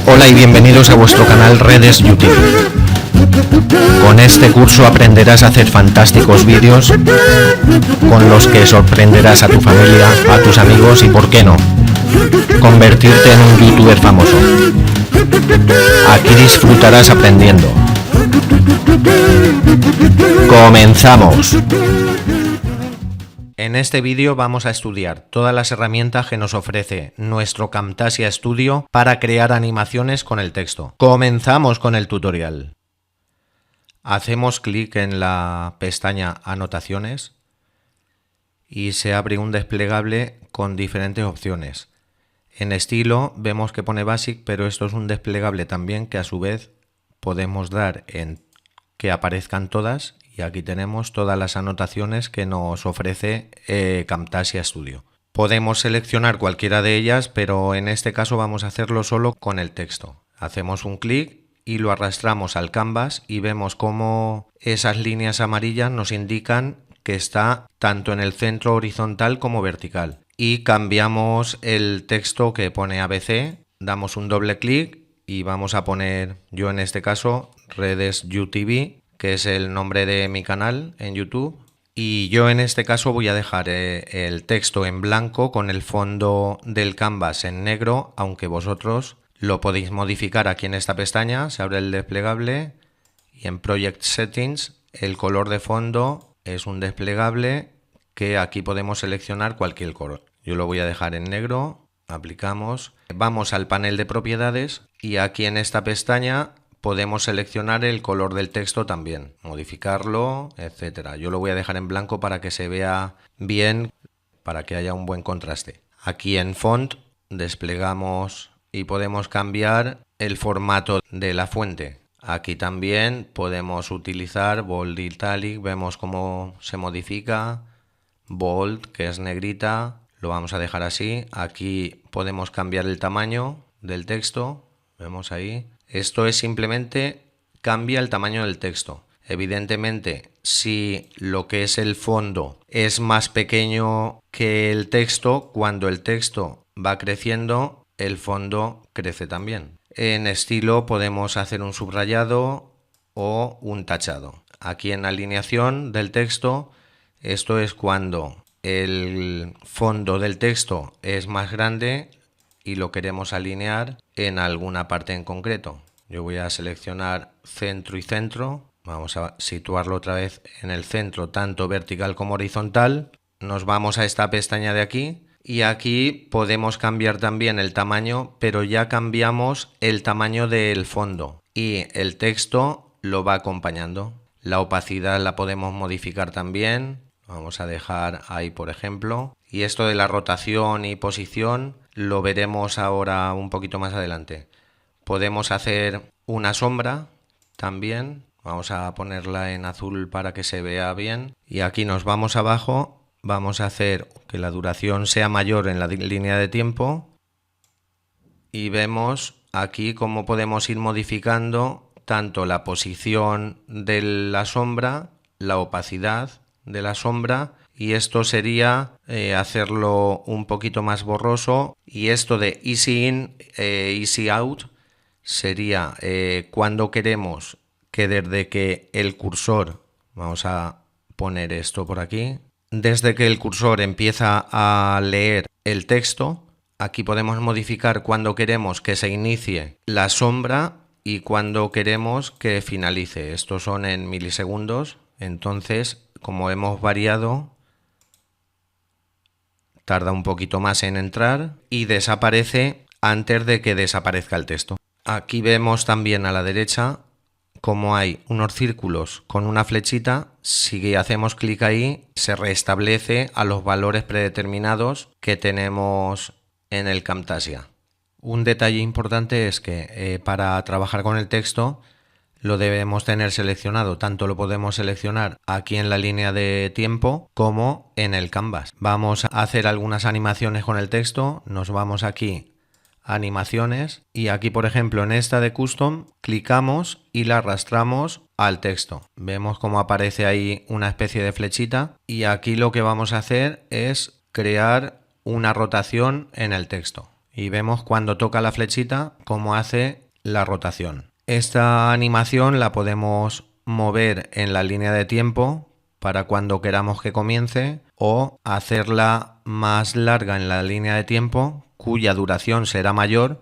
Hola y bienvenidos a vuestro canal Redes YouTube. Con este curso aprenderás a hacer fantásticos vídeos con los que sorprenderás a tu familia, a tus amigos y, por qué no, convertirte en un youtuber famoso. Aquí disfrutarás aprendiendo. ¡Comenzamos! En este vídeo vamos a estudiar todas las herramientas que nos ofrece nuestro Camtasia Studio para crear animaciones con el texto. Comenzamos con el tutorial. Hacemos clic en la pestaña Anotaciones y se abre un desplegable con diferentes opciones. En estilo vemos que pone Basic, pero esto es un desplegable también que a su vez podemos dar en que aparezcan todas. Y aquí tenemos todas las anotaciones que nos ofrece Camtasia Studio. Podemos seleccionar cualquiera de ellas, pero en este caso vamos a hacerlo solo con el texto. Hacemos un clic y lo arrastramos al canvas y vemos cómo esas líneas amarillas nos indican que está tanto en el centro horizontal como vertical. Y cambiamos el texto que pone ABC, damos un doble clic y vamos a poner, yo en este caso, Redes UTV, que es el nombre de mi canal en YouTube, y yo en este caso voy a dejar el texto en blanco con el fondo del canvas en negro, aunque vosotros lo podéis modificar aquí en esta pestaña. Se abre el desplegable y en Project Settings el color de fondo es un desplegable que aquí podemos seleccionar cualquier color. Yo lo voy a dejar en negro, aplicamos, vamos al panel de propiedades y aquí en esta pestaña podemos seleccionar el color del texto también, modificarlo, etcétera. Yo lo voy a dejar en blanco para que se vea bien, para que haya un buen contraste. Aquí en Font desplegamos y podemos cambiar el formato de la fuente. Aquí también podemos utilizar Bold Italic, vemos cómo se modifica. Bold, que es negrita, lo vamos a dejar así. Aquí podemos cambiar el tamaño del texto, vemos ahí. Esto es simplemente cambia el tamaño del texto. Evidentemente, si lo que es el fondo es más pequeño que el texto, cuando el texto va creciendo, el fondo crece también. En estilo podemos hacer un subrayado o un tachado. Aquí en alineación del texto, esto es cuando el fondo del texto es más grande y lo queremos alinear en alguna parte en concreto. Yo voy a seleccionar centro y centro, vamos a situarlo otra vez en el centro, tanto vertical como horizontal. Nos vamos a esta pestaña de aquí y aquí podemos cambiar también el tamaño, pero ya cambiamos el tamaño del fondo y el texto lo va acompañando. La opacidad la podemos modificar también, vamos a dejar ahí por ejemplo. Y esto de la rotación y posición lo veremos ahora un poquito más adelante. Podemos hacer una sombra también, vamos a ponerla en azul para que se vea bien. Y aquí nos vamos abajo, vamos a hacer que la duración sea mayor en la línea de tiempo. Y vemos aquí cómo podemos ir modificando tanto la posición de la sombra, la opacidad de la sombra. Y esto sería hacerlo un poquito más borroso. Y esto de Easy In, Easy Out sería cuando queremos que desde que el cursor, vamos a poner esto por aquí, desde que el cursor empieza a leer el texto, aquí podemos modificar cuando queremos que se inicie la sombra y cuando queremos que finalice. Estos son en milisegundos, entonces como hemos variado, tarda un poquito más en entrar y desaparece antes de que desaparezca el texto. Aquí vemos también a la derecha como hay unos círculos con una flechita. Si hacemos clic ahí, se restablece a los valores predeterminados que tenemos en el Camtasia. Un detalle importante es que para trabajar con el texto lo debemos tener seleccionado, tanto lo podemos seleccionar aquí en la línea de tiempo como en el canvas. Vamos a hacer algunas animaciones con el texto, nos vamos aquí animaciones y aquí, por ejemplo, en esta de Custom, clicamos y la arrastramos al texto. Vemos cómo aparece ahí una especie de flechita y aquí lo que vamos a hacer es crear una rotación en el texto. Y vemos cuando toca la flechita cómo hace la rotación. Esta animación la podemos mover en la línea de tiempo para cuando queramos que comience o hacerla más larga en la línea de tiempo cuya duración será mayor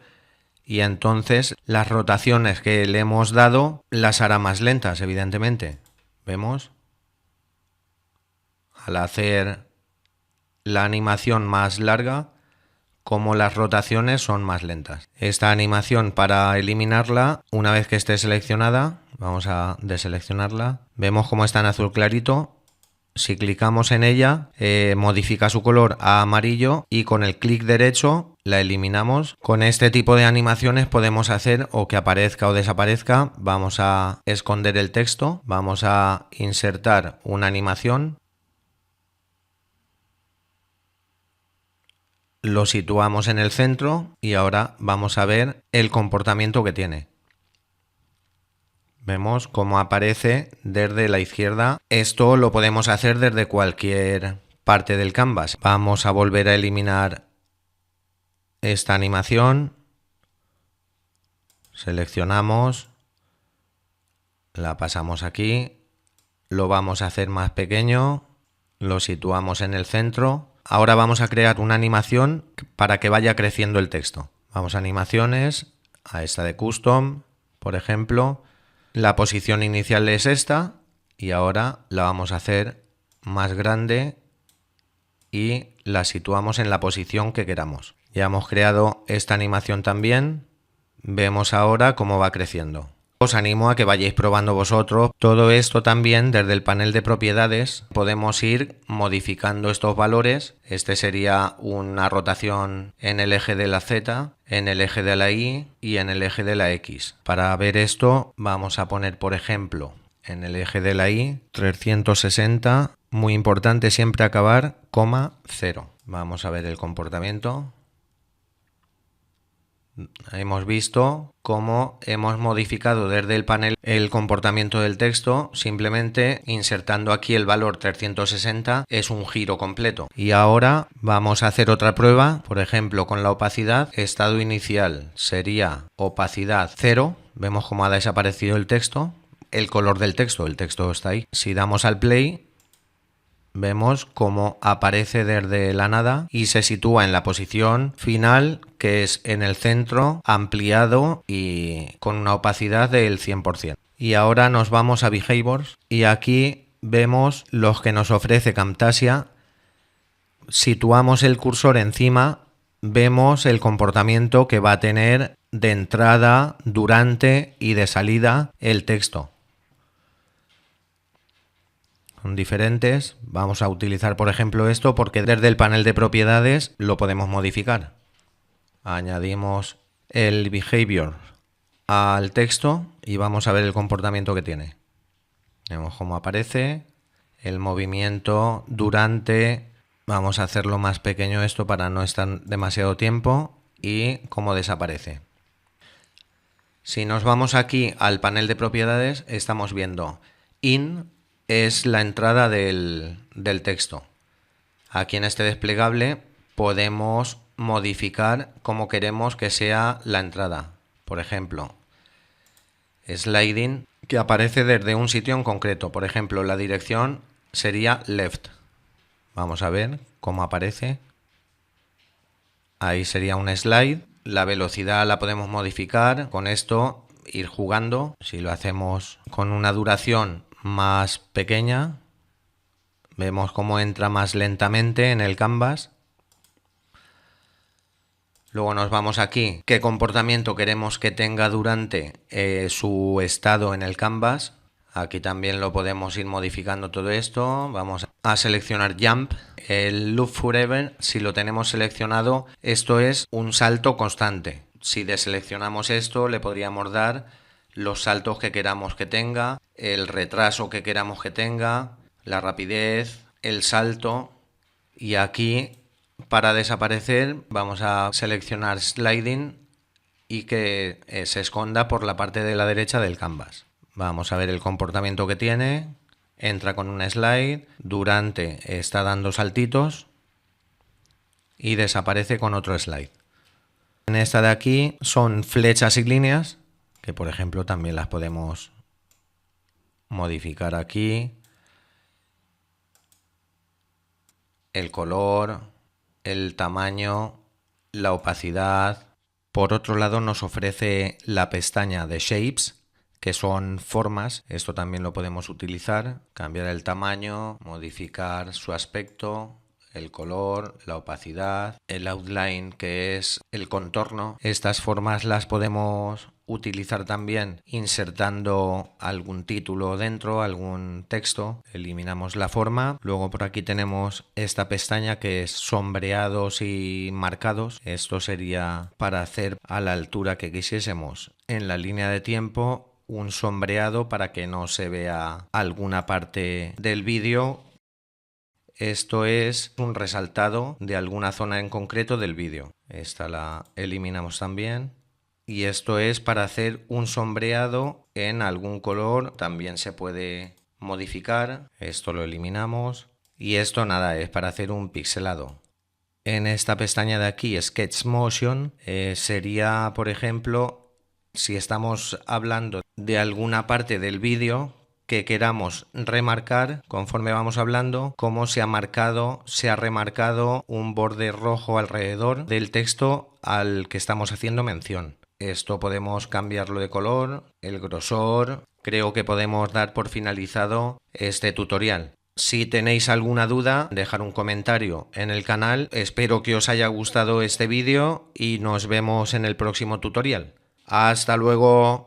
y entonces las rotaciones que le hemos dado las hará más lentas, evidentemente. ¿Vemos? Al hacer la animación más larga, como las rotaciones son más lentas. Esta animación, para eliminarla, una vez que esté seleccionada, vamos a deseleccionarla, vemos cómo está en azul clarito. Si clicamos en ella, modifica su color a amarillo y con el clic derecho la eliminamos. Con este tipo de animaciones podemos hacer o que aparezca o desaparezca. Vamos a esconder el texto, vamos a insertar una animación. Lo situamos en el centro y ahora vamos a ver el comportamiento que tiene. Vemos cómo aparece desde la izquierda. Esto lo podemos hacer desde cualquier parte del canvas. Vamos a volver a eliminar esta animación. Seleccionamos, la pasamos aquí, lo vamos a hacer más pequeño, lo situamos en el centro. Ahora vamos a crear una animación para que vaya creciendo el texto. Vamos a animaciones, a esta de Custom, por ejemplo. La posición inicial es esta y ahora la vamos a hacer más grande y la situamos en la posición que queramos. Ya hemos creado esta animación también. Vemos ahora cómo va creciendo. Os animo a que vayáis probando vosotros. Todo esto también desde el panel de propiedades podemos ir modificando estos valores. Este sería una rotación en el eje de la Z, en el eje de la Y y en el eje de la X. Para ver esto vamos a poner, por ejemplo, en el eje de la Y 360. Muy importante siempre acabar, 0. Vamos a ver el comportamiento. Hemos visto cómo hemos modificado desde el panel el comportamiento del texto simplemente insertando aquí el valor 360, es un giro completo. Y ahora vamos a hacer otra prueba, por ejemplo con la opacidad. Estado inicial sería opacidad 0, vemos cómo ha desaparecido el texto, el color del texto, el texto está ahí. Si damos al play, vemos cómo aparece desde la nada y se sitúa en la posición final, que es en el centro, ampliado y con una opacidad del 100%. Y ahora nos vamos a Behaviors y aquí vemos los que nos ofrece Camtasia. Situamos el cursor encima, vemos el comportamiento que va a tener de entrada, durante y de salida el texto. Son diferentes. Vamos a utilizar, por ejemplo, esto porque desde el panel de propiedades lo podemos modificar. Añadimos el behavior al texto y vamos a ver el comportamiento que tiene. Vemos cómo aparece el movimiento durante. Vamos a hacerlo más pequeño esto para no estar demasiado tiempo y cómo desaparece. Si nos vamos aquí al panel de propiedades, estamos viendo in es la entrada del texto. Aquí en este desplegable podemos modificar cómo queremos que sea la entrada. Por ejemplo, sliding, que aparece desde un sitio en concreto. Por ejemplo, la dirección sería left. Vamos a ver cómo aparece. Ahí sería un slide. La velocidad la podemos modificar. Con esto ir jugando. Si lo hacemos con una duración más pequeña, vemos cómo entra más lentamente en el canvas. Luego nos vamos aquí, qué comportamiento queremos que tenga durante su estado en el canvas. Aquí también lo podemos ir modificando todo esto. Vamos a seleccionar Jump. El Loop Forever, si lo tenemos seleccionado, esto es un salto constante. Si deseleccionamos esto, le podríamos dar los saltos que queramos que tenga, el retraso que queramos que tenga, la rapidez, el salto. Y aquí Para desaparecer vamos a seleccionar Sliding y que se esconda por la parte de la derecha del canvas. Vamos a ver el comportamiento que tiene. Entra con un slide, durante está dando saltitos y desaparece con otro slide. En esta de aquí son flechas y líneas, que por ejemplo también las podemos modificar aquí. El color, el tamaño, la opacidad. Por otro lado nos ofrece la pestaña de Shapes, que son formas. Esto también lo podemos utilizar, cambiar el tamaño, modificar su aspecto, el color, la opacidad, el outline, que es el contorno. Estas formas las podemos utilizar también insertando algún título dentro, algún texto. Eliminamos la forma. Luego por aquí tenemos esta pestaña que es sombreados y marcados. Esto sería para hacer a la altura que quisiésemos en la línea de tiempo un sombreado para que no se vea alguna parte del vídeo. Esto es un resaltado de alguna zona en concreto del vídeo. Esta la eliminamos también. Y esto es para hacer un sombreado en algún color. También se puede modificar. Esto lo eliminamos. Y esto nada, es para hacer un pixelado. En esta pestaña de aquí, Sketch Motion, sería, por ejemplo, si estamos hablando de alguna parte del vídeo que queramos remarcar conforme vamos hablando, cómo se ha remarcado un borde rojo alrededor del texto al que estamos haciendo mención. Esto podemos cambiarlo de color, el grosor. Creo que podemos dar por finalizado este tutorial. Si tenéis alguna duda, dejar un comentario en el canal. Espero que os haya gustado este vídeo y nos vemos en el próximo tutorial. ¡Hasta luego!